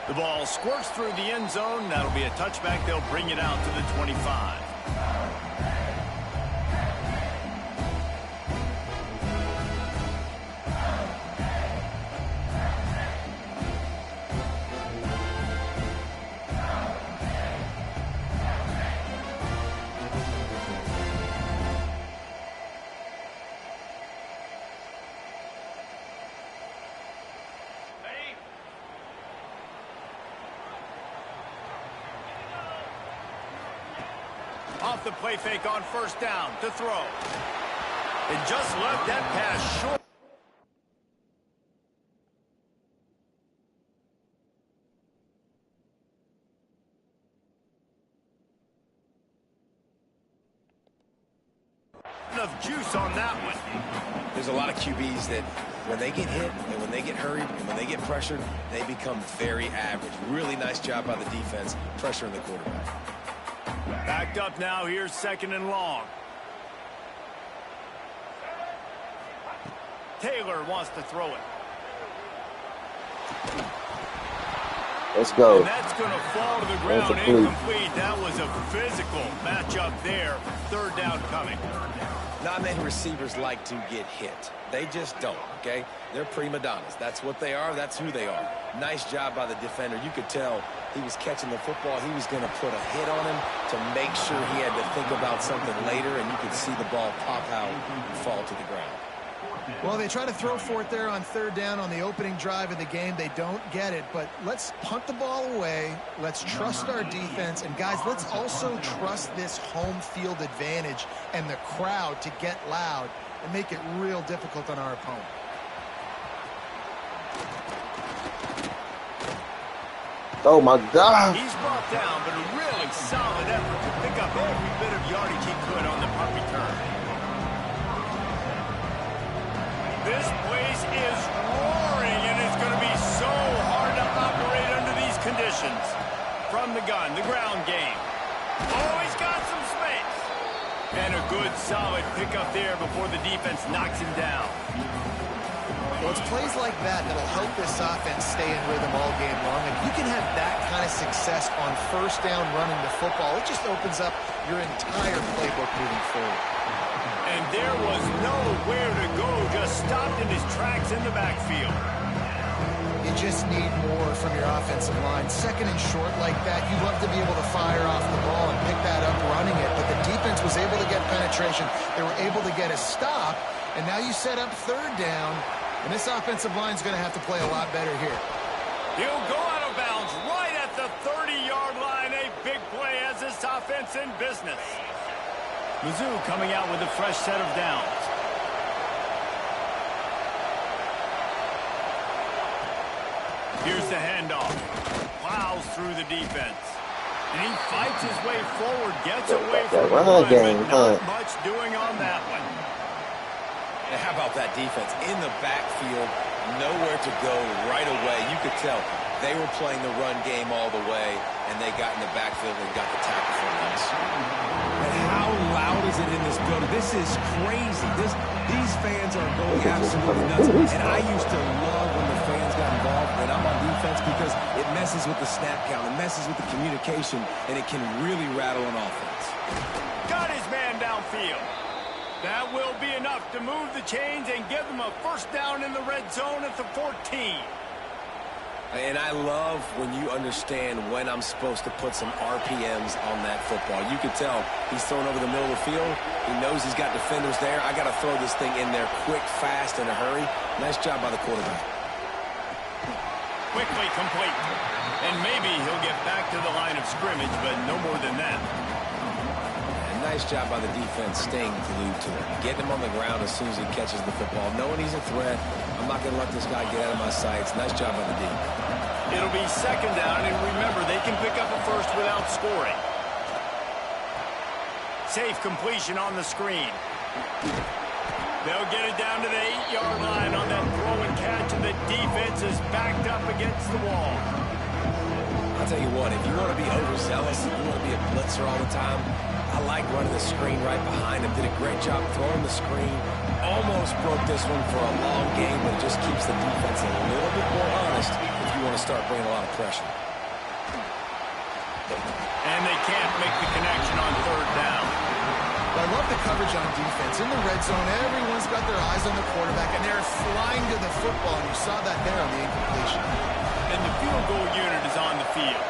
The ball squirts through the end zone. That'll be a touchback. They'll bring it out to the 25. Off the play fake on first down to throw. And just left that pass short. Enough juice on that one. There's a lot of QBs that when they get hit and when they get hurried and when they get pressured, they become very average. Really nice job by the defense pressuring the quarterback. Backed up now. Here's second and long. Taylor wants to throw it. Let's go. And that's going to fall to the ground. Incomplete. That was a physical matchup there. Third down coming. Not many receivers like to get hit. They just don't, okay? They're prima donnas. That's what they are. That's who they are. Nice job by the defender. You could tell he was catching the football. He was going to put a hit on him to make sure he had to think about something later, and you could see the ball pop out and fall to the ground. Well, they try to throw for it there on third down on the opening drive of the game. They don't get it, but let's punt the ball away. Let's trust our defense. And, guys, let's also trust this home field advantage and the crowd to get loud and make it real difficult on our opponent. Oh, my God. He's brought down, but a really solid effort to pick up every bit of yardage he could on the punt return. This place is roaring, and it's going to be so hard to operate under these conditions. From the gun, the ground game. Oh, he's got some space. And a good, solid pickup there before the defense knocks him down. Well, it's plays like that that'll help this offense stay in rhythm all game long. If you can have that kind of success on first down running the football, it just opens up your entire playbook moving forward. And there was nowhere to go, just stopped in his tracks in the backfield. You just need more from your offensive line. Second and short like that, you'd love to be able to fire off the ball and pick that up running it, but the defense was able to get penetration. They were able to get a stop, and now you set up third down, and this offensive line is going to have to play a lot better here. He'll go out of bounds right at the 30-yard line. A big play as this offense in business. Mizzou coming out with a fresh set of downs. Here's the handoff. Plows through the defense. And he fights his way forward, gets away from the run, but not much doing on that one. And how about that defense? In the backfield, nowhere to go right away. You could tell they were playing the run game all the way, and they got in the backfield and got the tackle for us. And how loud is it in this building? This is crazy. These fans are going absolutely nuts. And I used to love when the fans got involved when I'm on defense because it messes with the snap count. It messes with the communication, and it can really rattle an offense. Got his man downfield. That will be enough to move the chains and give them a first down in the red zone at the 14. And I love when you understand when I'm supposed to put some RPMs on that football. You can tell he's thrown over the middle of the field. He knows he's got defenders there. I got to throw this thing in there quick, fast, in a hurry. Nice job by the quarterback. Quickly complete. And maybe he'll get back to the line of scrimmage, but no more than that. And nice job by the defense staying glued to it. Getting him on the ground as soon as he catches the football. Knowing he's a threat. I'm not going to let this guy get out of my sights. Nice job by the D. It'll be second down, and remember, they can pick up a first without scoring. Safe completion on the screen. They'll get it down to the 8-yard line on that throw and catch, and the defense is backed up against the wall. I'll tell you what, if you want to be overzealous, if you want to be a blitzer all the time, I like running the screen right behind him. Did a great job throwing the screen. Almost broke this one for a long game, but it just keeps the defense a little bit more honest if you you want to start bringing a lot of pressure. And they can't make the connection on third down. I love the coverage on defense. In the red zone, everyone's got their eyes on the quarterback, and they're flying to the football, and you saw that there on the incompletion. And the field goal unit is on the field.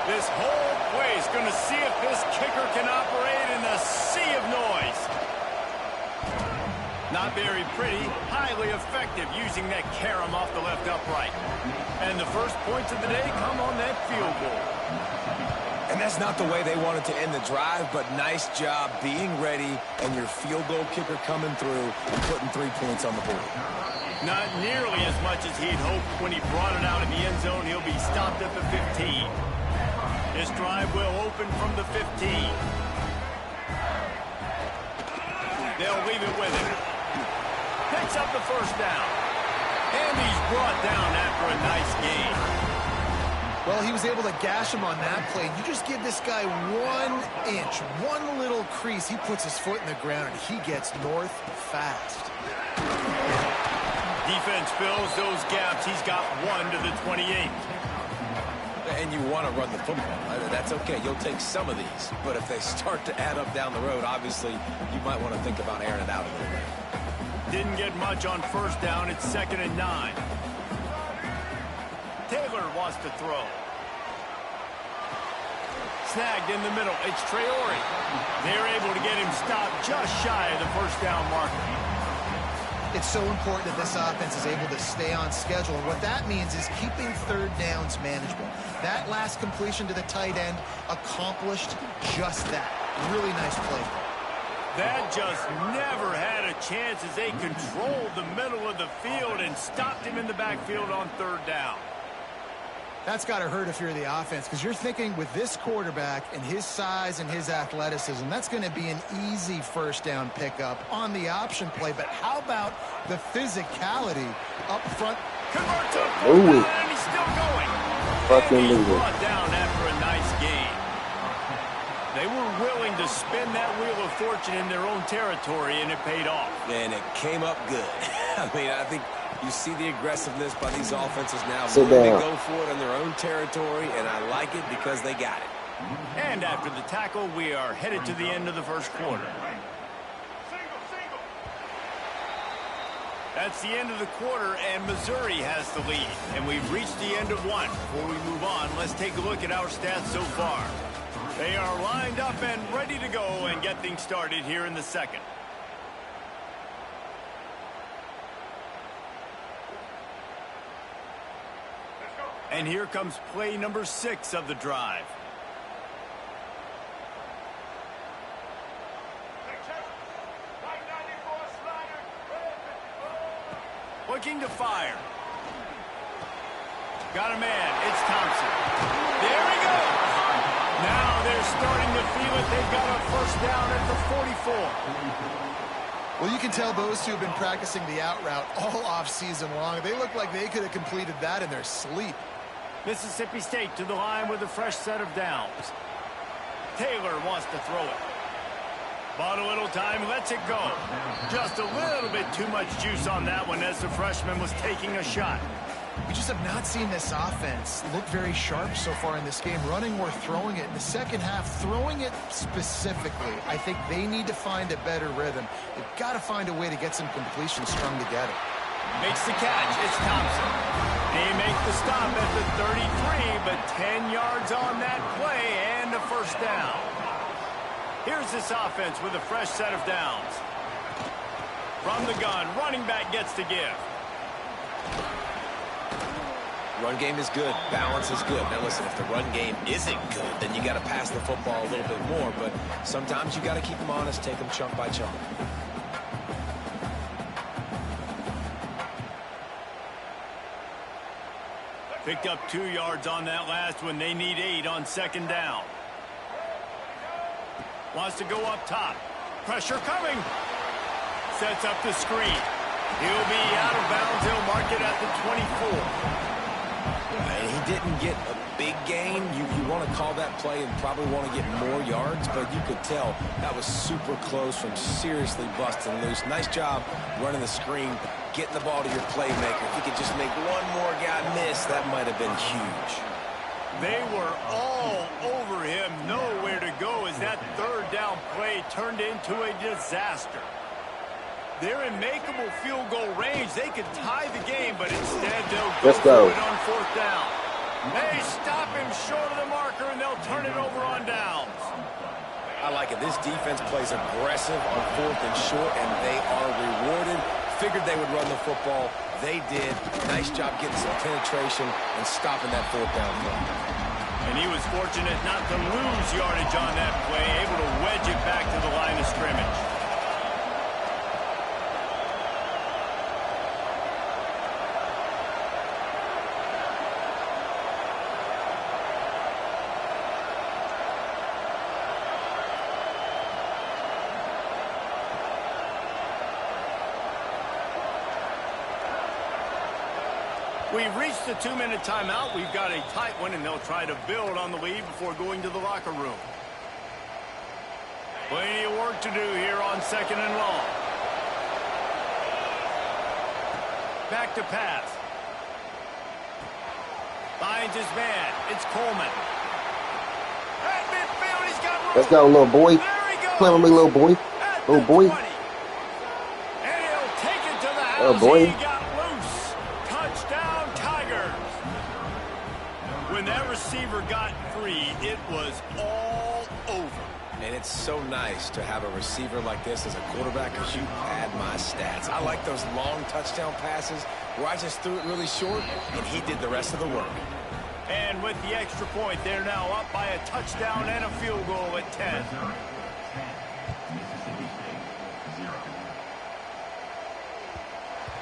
This whole play is going to see if this kicker can operate in the sea of noise. Not very pretty, highly effective using that carom off the left upright. And the first points of the day come on that field goal. And that's not the way they wanted to end the drive, but nice job being ready and your field goal kicker coming through and putting 3 points on the board. Not nearly as much as he'd hoped when he brought it out of the end zone. He'll be stopped at the 15. This drive will open from the 15. They'll leave it with him. Picks up the first down. And he's brought down after a nice gain. Well, he was able to gash him on that play. You just give this guy 1 inch, one little crease. He puts his foot in the ground, and he gets north fast. Defense fills those gaps. He's got 1 to the 28. And you want to run the football. That's okay. You'll take some of these. But if they start to add up down the road, obviously, you might want to think about airing it out a little bit. Didn't get much on first down. It's 2nd and 9. Taylor wants to throw. Snagged in the middle. It's Traore. They're able to get him stopped just shy of the first down marker. It's so important that this offense is able to stay on schedule. And what that means is keeping third downs manageable. That last completion to the tight end accomplished just that. Really nice play. That just never had a chance as they controlled the middle of the field and stopped him in the backfield on third down. That's got to hurt if you're the offense, because you're thinking with this quarterback and his size and his athleticism, that's going to be an easy first down pickup on the option play. But how about the physicality up front? Convert to a fourth down, and he's still going. Fucking and he's brought down after a nice gain. They were willing to spin that wheel of fortune in their own territory, and it paid off. And it came up good. I mean, I think you see the aggressiveness by these offenses now. Sit They down. go for it in their own territory, and I like it because they got it. And after the tackle, we are headed to the end of the first quarter. That's the end of the quarter, and Missouri has the lead. And we've reached the end of one. Before we move on, let's take a look at our stats so far. They are lined up and ready to go and get things started here in the second. And here comes play number 6 of the drive. Looking to fire. Got a man. It's Thompson. There he goes. Now they're starting to feel it. They've got a first down at the 44. Well, you can tell those two have been practicing the out route all off-season long. They look like they could have completed that in their sleep. Mississippi State to the line with a fresh set of downs. Taylor wants to throw it. Bought a little time, lets it go. Just a little bit too much juice on that one as the freshman was taking a shot. We just have not seen this offense look very sharp so far in this game, running or throwing it. In the second half, throwing it specifically, I think they need to find a better rhythm. They've got to find a way to get some completions strung together. Makes the catch. It's Thompson. They make the stop at the 33, but 10 yards on that play and a first down. Here's this offense with a fresh set of downs. From the gun, running back gets to give. Run game is good. Balance is good. Now, listen, if the run game isn't good, then you got to pass the football a little bit more. But sometimes you got to keep them honest, take them chunk by chunk. Picked up 2 yards on that last one. They need 8 on second down. Wants to go up top. Pressure coming. Sets up the screen. He'll be out of bounds. He'll mark it at the 24. And he didn't get a big gain. You want to call that play and probably want to get more yards, but you could tell that was super close from seriously busting loose. Nice job running the screen, getting the ball to your playmaker. If you could just make one more guy miss, that might have been huge. They were all over him, nowhere to go as that third down play turned into a disaster. They're in makeable field goal range. They could tie the game, but instead they'll go for it on fourth down. They stop him short of the marker, and they'll turn it over on downs. I like it. This defense plays aggressive on fourth and short, and they are rewarded. Figured they would run the football. They did. Nice job getting some penetration and stopping that fourth down play. And he was fortunate not to lose yardage on that play, able to wedge it back to the line of scrimmage. We've reached the 2-minute timeout. We've got a tight one, and they'll try to build on the lead before going to the locker room. Plenty of work to do here on 2nd and long. Back to pass. Finds his man. It's Coleman. At midfield, he's got room. Let's go, little boy. There he goes. Play with me, little boy. Little boy. 20. And he'll take it to the house. Oh, boy. He got loose. Touchdown, Tigers. When that receiver got free, it was all over. And it's so nice to have a receiver like this as a quarterback because you pad my stats. I like those long touchdown passes where I just threw it really short and he did the rest of the work. And with the extra point, they're now up by a touchdown and a field goal at 10.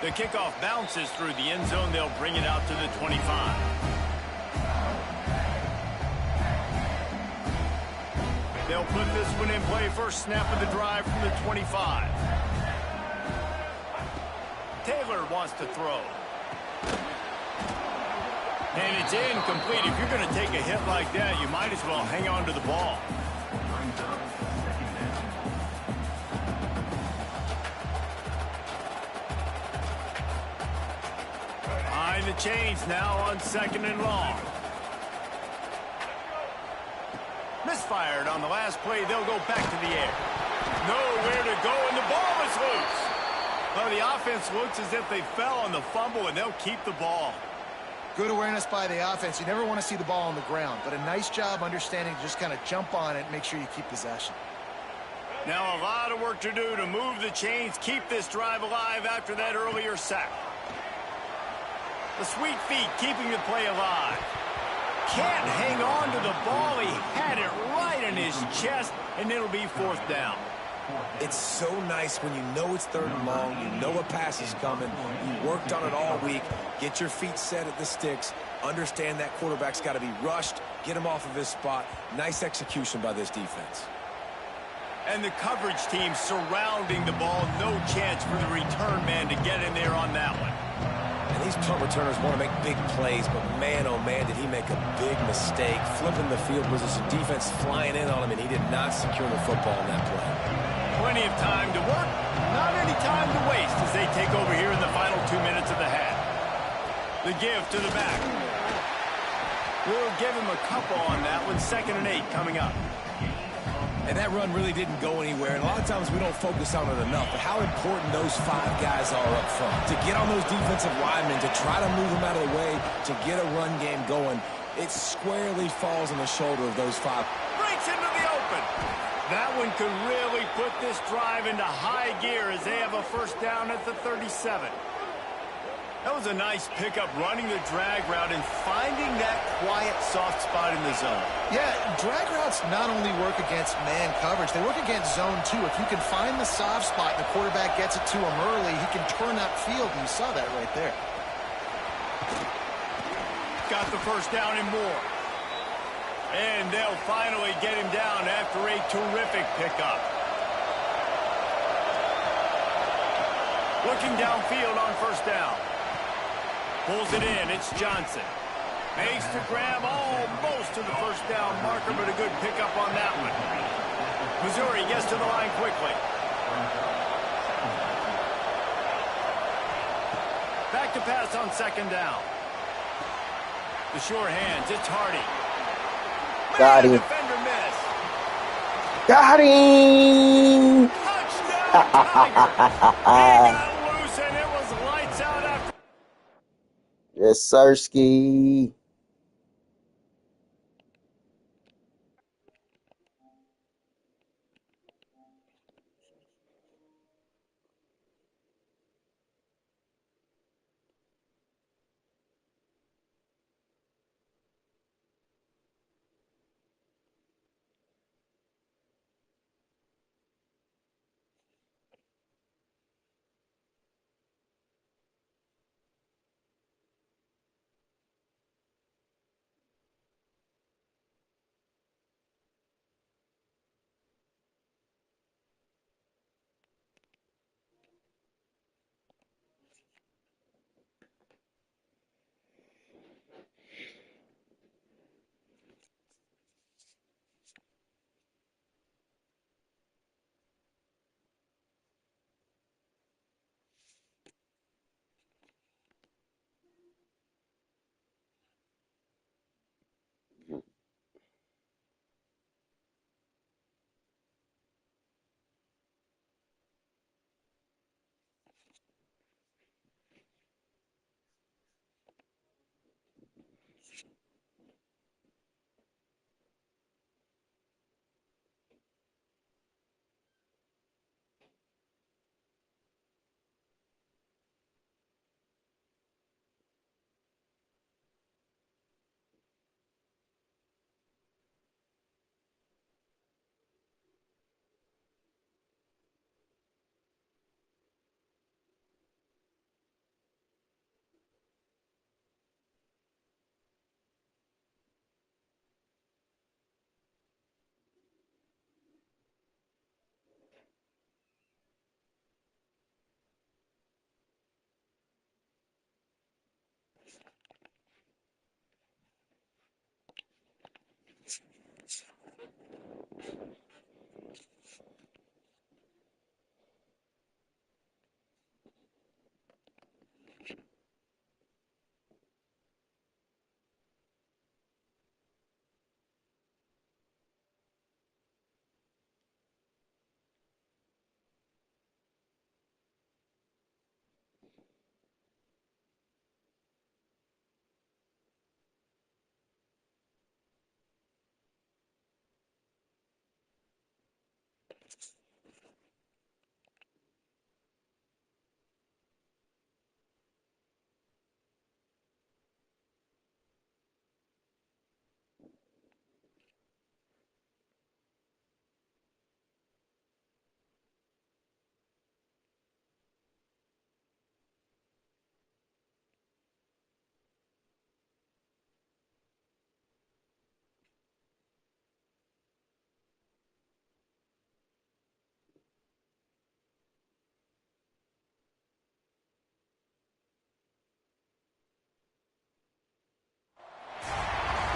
The kickoff bounces through the end zone. They'll bring it out to the 25. They'll put this one in play. First snap of the drive from the 25. Taylor wants to throw. And it's incomplete. If you're going to take a hit like that, you might as well hang on to the ball. Behind the chains now on 2nd and long. Misfired on the last play. They'll go back to the air. Nowhere to go, and the ball is loose. Well, the offense looks as if they fell on the fumble, and they'll keep the ball. Good awareness by the offense. You never want to see the ball on the ground, but a nice job understanding to just kind of jump on it and make sure you keep possession. Now a lot of work to do to move the chains, keep this drive alive after that earlier sack. The sweet feet keeping the play alive. Can't hang on to the ball. He had it right in his chest, and it'll be fourth down. It's so nice when you know it's 3rd and long, you know a pass is coming, you worked on it all week, get your feet set at the sticks, understand that quarterback's got to be rushed, get him off of his spot. Nice execution by this defense. And the coverage team surrounding the ball, no chance for the return man to get in there on that one. And these punt returners want to make big plays, but man, oh man, did he make a big mistake. Flipping the field position, defense flying in on him, and he did not secure the football in that play. Plenty of time to work, not any time to waste as they take over here in the final 2 minutes of the half. The give to the back. We'll give him a couple on that one. 2nd and 8 coming up. And that run really didn't go anywhere. And a lot of times we don't focus on it enough. But how important those 5 guys are up front. To get on those defensive linemen, to try to move them out of the way, to get a run game going, it squarely falls on the shoulder of those 5. Breaks into the open. That one could really put this drive into high gear as they have a first down at the 37. That was a nice pickup, running the drag route and finding that quiet, soft spot in the zone. Yeah, drag routes not only work against man coverage, they work against zone too. If you can find the soft spot and the quarterback gets it to him early, he can turn that field, and you saw that right there. Got the first down and more. And they'll finally get him down after a terrific pickup. Looking downfield on first down. Pulls it in. It's Johnson. Makes the grab almost to the first down marker, but a good pickup on that one. Missouri gets to the line quickly. Back to pass on second down. The sure hands, it's Hardy. Got him. Defender miss. Got him. Touchdown, Tiger. He got loose, and it was lights out after. Yes, sirski.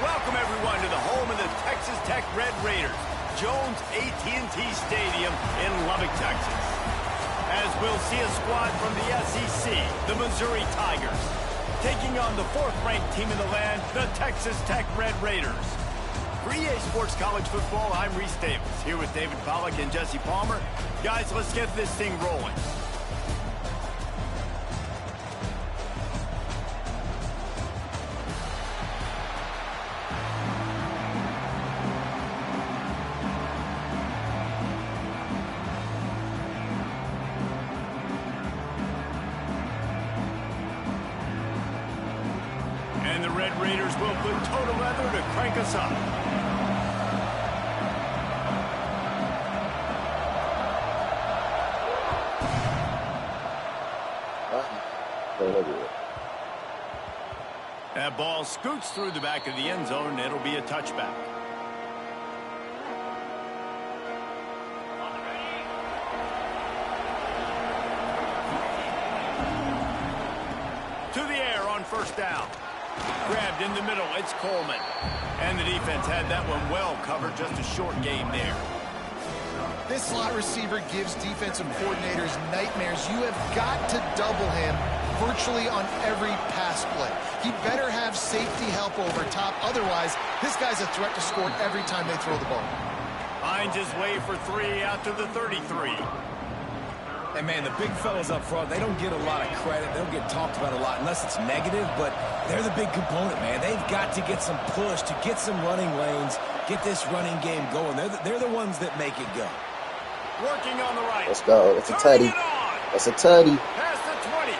Welcome, everyone, to the home of the Texas Tech Red Raiders, Jones AT&T Stadium in Lubbock, Texas. As we'll see a squad from the SEC, the Missouri Tigers, taking on the fourth-ranked team in the land, the Texas Tech Red Raiders. For EA Sports College Football, I'm Reese Davis, here with David Pollack and Jesse Palmer. Guys, let's get this thing rolling. And the Red Raiders will put total leather to crank us up. That ball scoots through the back of the end zone, and it'll be a touchback. To the air on first down. Grabbed in the middle, it's Coleman. And the defense had that one well covered, just a short game there. This slot receiver gives defensive coordinators nightmares. You have got to double him virtually on every pass play. He better have safety help over top. Otherwise, this guy's a threat to score every time they throw the ball. Finds his way for 3 out to the 33. And, man, the big fellas up front, they don't get a lot of credit. They don't get talked about a lot unless it's negative, but they're the big component, man. They've got to get some push to get some running lanes, get this running game going. They're the ones that make it go. Working on the right. Let's go. It's a tutty. That's a tutty. Past the 20.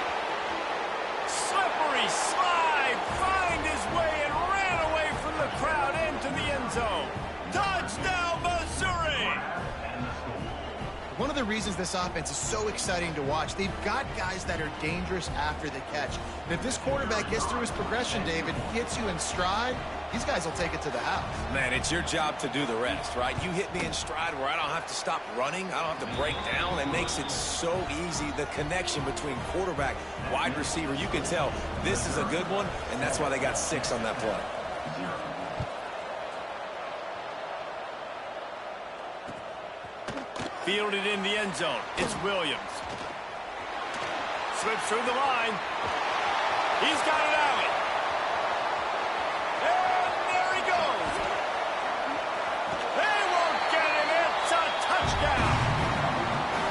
Slippery slide. Find his way and ran away from the crowd into the end zone. Touchdown, Missouri. One of the reasons this offense is so exciting to watch, they've got guys that are dangerous after the catch. And if this quarterback gets through his progression, David, hits you in stride, these guys will take it to the house. Man, it's your job to do the rest, right? You hit me in stride where I don't have to stop running. I don't have to break down. It makes it so easy. The connection between quarterback, wide receiver, you can tell this is a good one, and that's why they got 6 on that play. Fielded in the end zone. It's Williams. Slips through the line. He's got it out. And there he goes. They won't get him. It's a touchdown.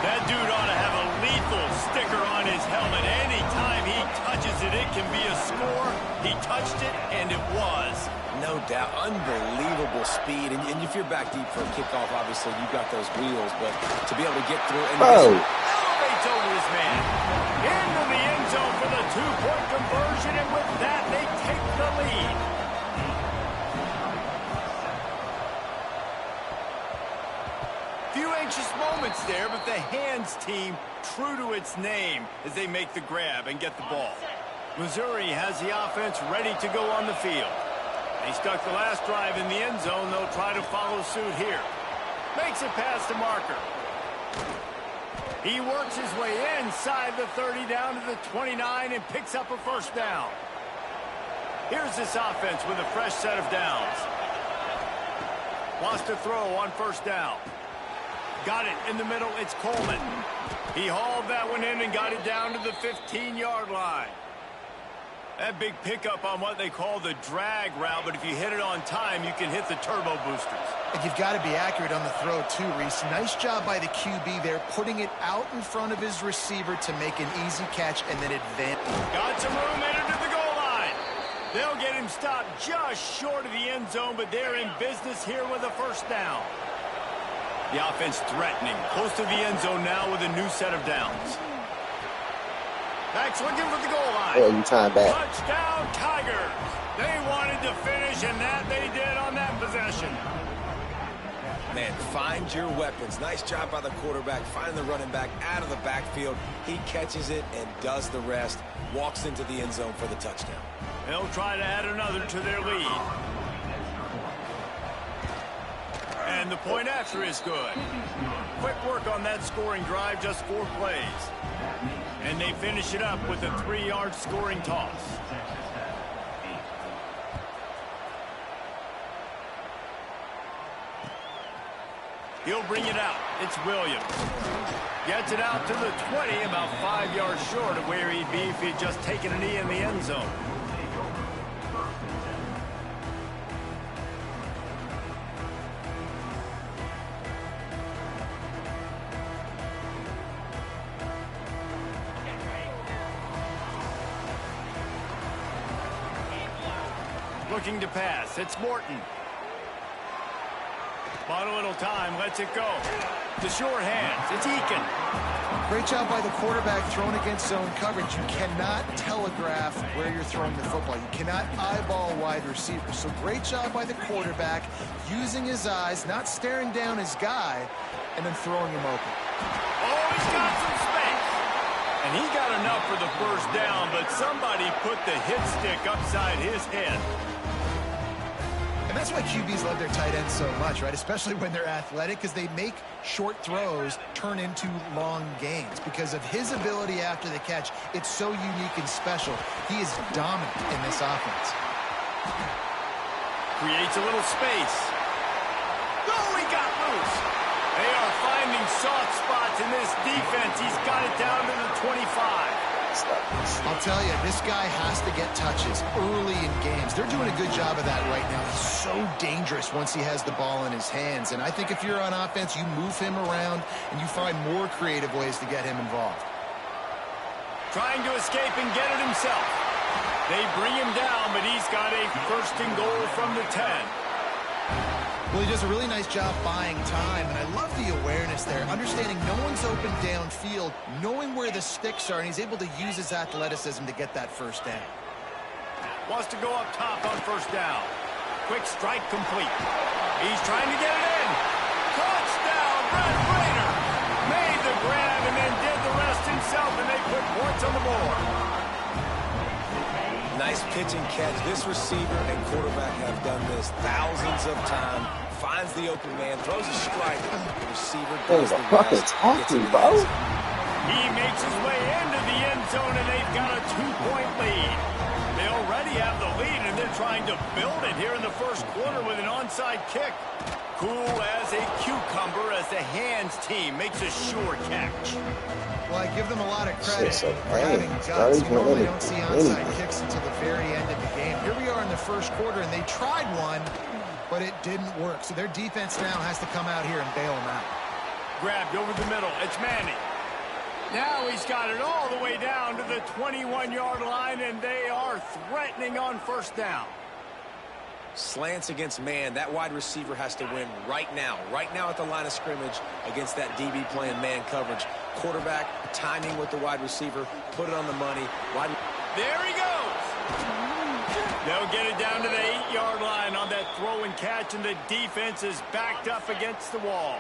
That dude ought to have a lethal sticker on his helmet. Anytime he touches it, it can be a score. He touched it, and it was. No doubt. Unbelievable speed. And if you're back deep for a kickoff, obviously you've got those wheels. But to be able to get through and elevates over his man. Into the end zone for the 2-point conversion. And with that, they take the lead. Few anxious moments there, but the hands team true to its name as they make the grab and get the ball. Missouri has the offense ready to go on the field. They stuck the last drive in the end zone. They'll try to follow suit here. Makes it past the marker. He works his way inside the 30 down to the 29 and picks up a first down. Here's this offense with a fresh set of downs. Wants to throw on first down. Got it in the middle. It's Coleman. He hauled that one in and got it down to the 15-yard line. That big pickup on what they call the drag route, but if you hit it on time, you can hit the turbo boosters. And you've got to be accurate on the throw, too, Reese. Nice job by the QB there, putting it out in front of his receiver to make an easy catch and then advance. Got some room, made it to the goal line. They'll get him stopped just short of the end zone, but they're in business here with a first down. The offense threatening, close to the end zone now with a new set of downs. Backs looking for the goal line. Yeah, you time back. Touchdown, Tigers. They wanted to finish, and that they did on that possession. Man, find your weapons. Nice job by the quarterback. Find the running back out of the backfield. He catches it and does the rest. Walks into the end zone for the touchdown. They'll try to add another to their lead. And the point after is good. Quick work on that scoring drive, just 4 plays. And they finish it up with a 3-yard scoring toss. He'll bring it out. It's Williams. Gets it out to the 20, about 5 yards short of where he'd be if he'd just taken a knee in the end zone. Looking to pass. It's Morton. Bought a little time. Lets it go. The short hands. It's Eakin. Great job by the quarterback throwing against zone coverage. You cannot telegraph where you're throwing the football. You cannot eyeball wide receivers. So great job by the quarterback using his eyes, not staring down his guy, and then throwing him open. Oh, he's got some space. And he got enough for the first down, but somebody put the hit stick upside his head. And And that's why QBs love their tight ends so much, right? Especially when they're athletic, because they make short throws turn into long gains. Because of his ability after the catch, it's so unique and special. He is dominant in this offense. Creates a little space. Oh, he got loose. They are finding soft spots in this defense. He's got it down to the 25. I'll tell you, this guy has to get touches early in games. They're doing a good job of that right now. He's so dangerous once he has the ball in his hands. And I think if you're on offense, you move him around and you find more creative ways to get him involved. Trying to escape and get it himself. They bring him down, but he's got a first and goal from the 10. Well, he does a really nice job buying time, and I love the awareness there, understanding no one's open downfield, knowing where the sticks are, and he's able to use his athleticism to get that first down. Wants to go up top on first down. Quick strike complete. He's trying to get it in. Touchdown, Brad Prater. Made the grab and then did the rest himself, and they put points on the board. Nice pitch and catch. This receiver and quarterback have done this thousands of times. Finds the open man, throws a strike. The receiver goes the rest. He makes his way into the end zone, and they've got a 2-point lead. They already have the lead, and they're trying to build it here in the first quarter with an onside kick. Cool as a cucumber as the hands team makes a sure catch. Well, I give them a lot of credit for having guts. You normally don't see onside kicks until the very end of the game. Here we are in the first quarter, and they tried one, but it didn't work. So their defense now has to come out here and bail them out. Grabbed over the middle. It's Manning. Now he's got it all the way down to the 21-yard line, and they are threatening on first down. Slants against man. That wide receiver has to win right now at the line of scrimmage against that DB playing man coverage. Quarterback, timing with the wide receiver, put it on the money. There he goes. They'll get it down to the 8-yard line on that throw and catch, and the defense is backed up against the wall.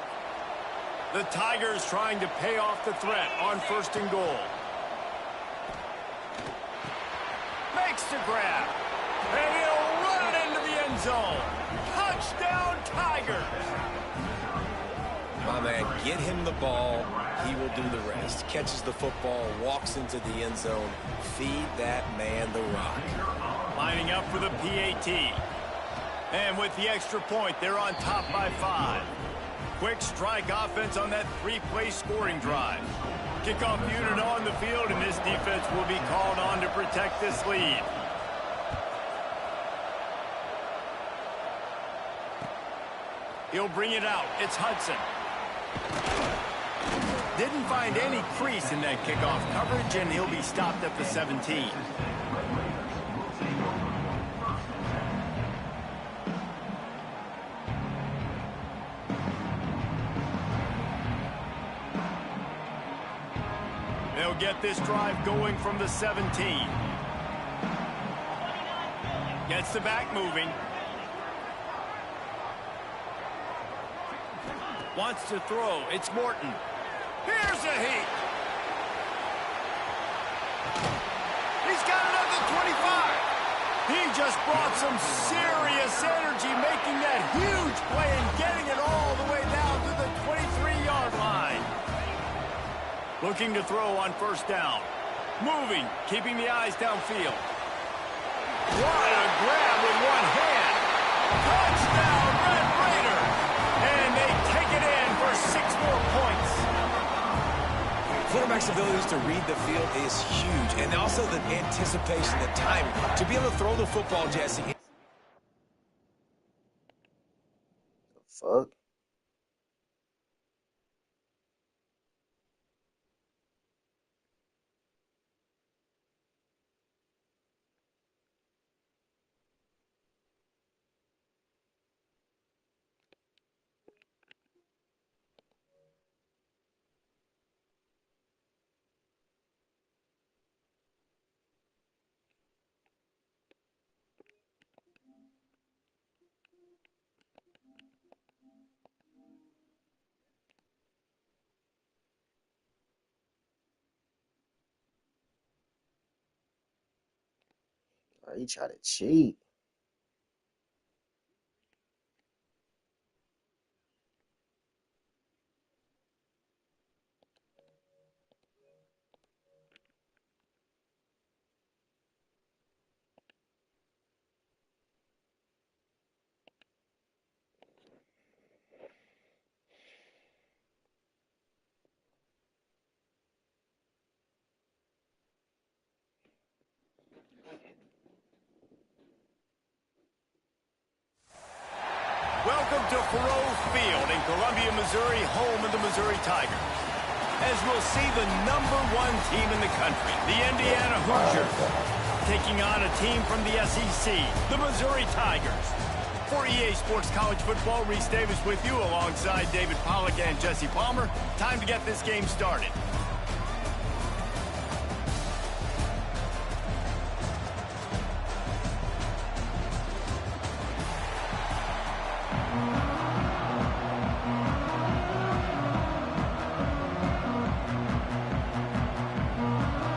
The Tigers trying to pay off the threat on first and goal. Makes the grab. And he'll run it into the end zone. Touchdown, Tigers. My man, get him the ball. He will do the rest. Catches the football, walks into the end zone. Feed that man the rock. Lining up for the PAT. And with the extra point, they're on top by 5. Quick strike offense on that 3-play scoring drive. Kickoff unit on the field, and this defense will be called on to protect this lead. He'll bring it out. It's Hudson. Didn't find any crease in that kickoff coverage, and he'll be stopped at the 17. They'll get this drive going from the 17. Gets the back moving. Wants to throw. It's Morton. Here's a heat. He's got it at the 25. He just brought some serious energy, making that huge play and getting it all the way down to the 23-yard line. Looking to throw on first down. Moving, keeping the eyes downfield. What a grab with one hand. Touchdown, Red Raider. And they take it in for 6 more points. Quarterback's abilities to read the field is huge. And also the anticipation, the timing. To be able to throw the football, Jesse. Fuck. Oh, he tried to cheat. Welcome to Faurot Field in Columbia, Missouri, home of the Missouri Tigers. As we'll see the #1 team in the country, the Indiana Hoosiers, taking on a team from the SEC, the Missouri Tigers. For EA Sports College Football, Reese Davis with you alongside David Pollack and Jesse Palmer. Time to get this game started.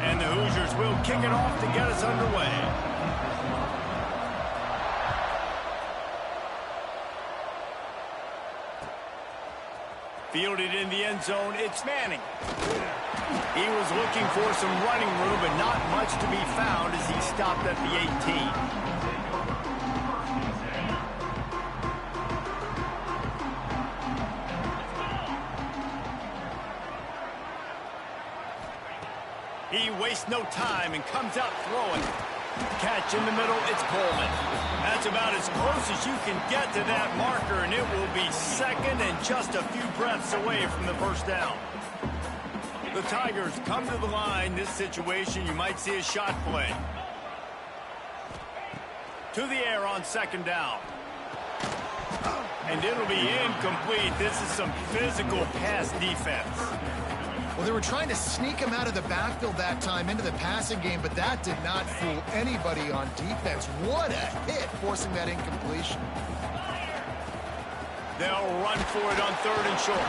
And the Hoosiers will kick it off to get us underway. Fielded in the end zone, it's Manning. He was looking for some running room, but not much to be found as he stopped at the 18. He wastes no time and comes out throwing. Catch in the middle, it's Coleman. That's about as close as you can get to that marker, and it will be second and just a few breaths away from the first down. The Tigers come to the line. This situation, you might see a shot play. To the air on second down. And it'll be incomplete. This is some physical pass defense. Well, they were trying to sneak him out of the backfield that time into the passing game, but that did not fool anybody on defense. What a hit, forcing that incompletion. They'll run for it on 3rd and short.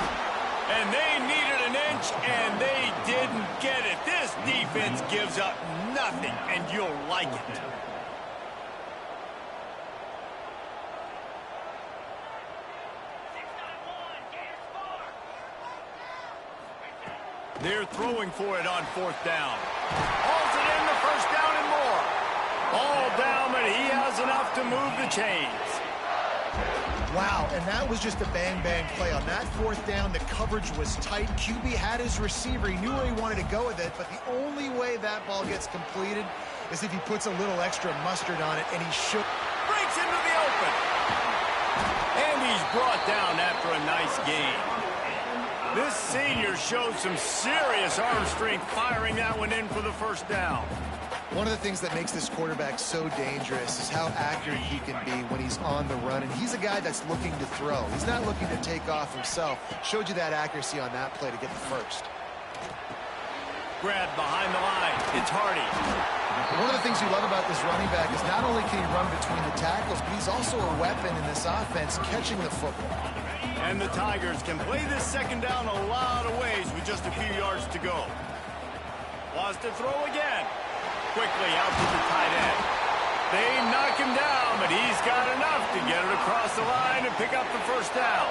And they needed an inch, and they didn't get it. This defense gives up nothing, and you'll like it. They're throwing for it on 4th down. Hauls it in the first down and more. All down, but he has enough to move the chains. Wow, and that was just a bang-bang play. On that 4th down, the coverage was tight. QB had his receiver. He knew where he wanted to go with it, but the only way that ball gets completed is if he puts a little extra mustard on it, and he should. Breaks into the open. And he's brought down after a nice gain. This senior showed some serious arm strength firing that one in for the first down. One of the things that makes this quarterback so dangerous is how accurate he can be when he's on the run. And he's a guy that's looking to throw. He's not looking to take off himself. Showed you that accuracy on that play to get the first. Grab behind the line. It's Hardy. One of the things you love about this running back is not only can he run between the tackles, but he's also a weapon in this offense catching the football. And the Tigers can play this second down a lot of ways with just a few yards to go. Lost to throw again. Quickly out to the tight end. They knock him down, but he's got enough to get it across the line and pick up the first down.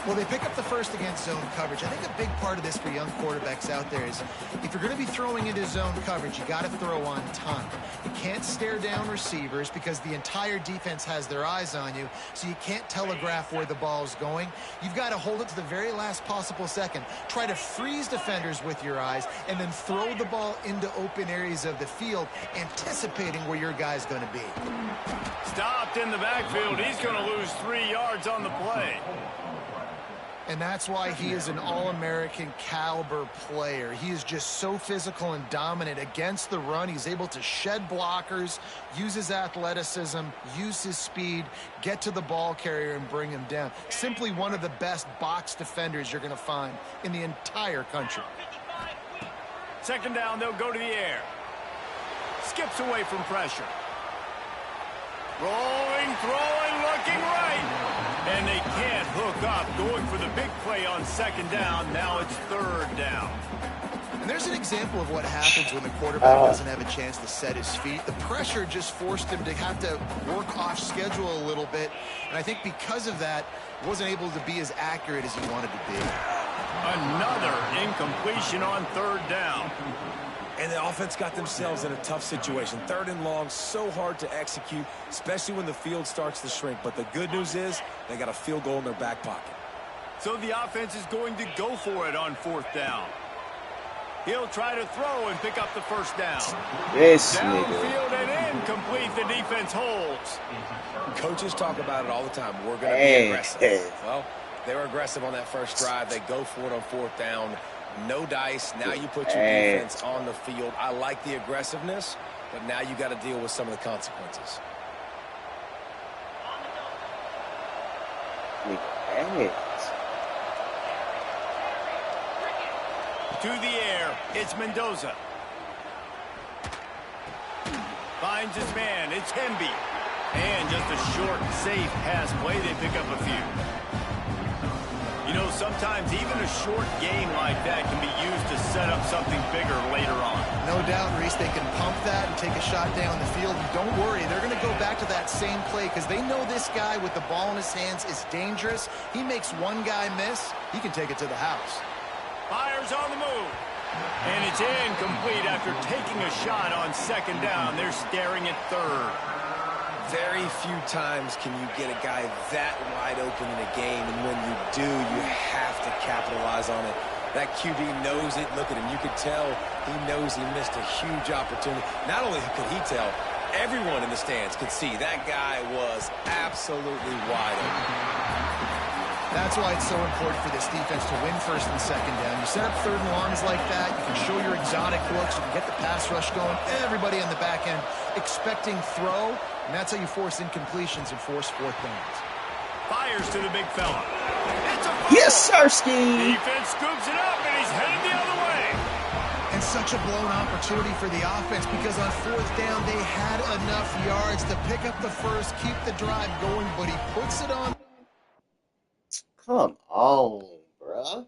Well, they pick up the first against zone coverage. I think a big part of this for young quarterbacks out there is if you're going to be throwing into zone coverage, you got to throw on time. You can't stare down receivers because the entire defense has their eyes on you, so you can't telegraph where the ball's going. You've got to hold it to the very last possible second. Try to freeze defenders with your eyes and then throw the ball into open areas of the field, anticipating where your guy's going to be. Stopped in the backfield. He's going to lose 3 yards on the play. And that's why he is an All-American caliber player. He is just so physical and dominant against the run. He's able to shed blockers, use his athleticism, use his speed, get to the ball carrier and bring him down. Simply one of the best box defenders you're going to find in the entire country. Second down, they'll go to the air. Skips away from pressure. Rolling, throwing, looking right. And they can't hook up. Going for the big play on second down. Now it's 3rd down. And there's an example of what happens when the quarterback doesn't have a chance to set his feet. The pressure just forced him to have to work off schedule a little bit. And I think because of that, wasn't able to be as accurate as he wanted to be. Another incompletion on 3rd down. And the offense got themselves in a tough situation. 3rd and long, so hard to execute, especially when the field starts to shrink. But the good news is they got a field goal in their back pocket. So the offense is going to go for it on 4th down. He'll try to throw and pick up the first down. This nigga. Downfield and incomplete. The defense holds. Coaches talk about it all the time. We're going to be aggressive. Well, they were aggressive on that first drive. They go for it on 4th down. No dice. Now you put your defense on the field. I like the aggressiveness, but now you got to deal with some of the consequences. To the air, it's Mendoza. Finds his man, it's Hemby. And just a short, safe pass play, they pick up a few. You know, sometimes even a short game like that can be used to set up something bigger later on. No doubt, Reese, they can pump that and take a shot down the field. And don't worry, they're going to go back to that same play because they know this guy with the ball in his hands is dangerous. He makes one guy miss, he can take it to the house. Fires on the move. And it's incomplete after taking a shot on 2nd down. They're staring at 3rd. Very few times can you get a guy that wide open in a game, and when you do, you have to capitalize on it. That QB knows it. Look at him. You could tell he knows he missed a huge opportunity. Not only could he tell, everyone in the stands could see that guy was absolutely wide open. That's why it's so important for this defense to win 1st and 2nd down. You set up 3rd and longs like that. You can show your exotic looks. You can get the pass rush going. Everybody on the back end expecting throw, and that's how you force incompletions and force 4th downs. Fires to the big fella. It's a Yes, Sirski. Defense scoops it up, and he's headed the other way. And such a blown opportunity for the offense because on 4th down, they had enough yards to pick up the first, keep the drive going, but he puts it on. Come on, bruh.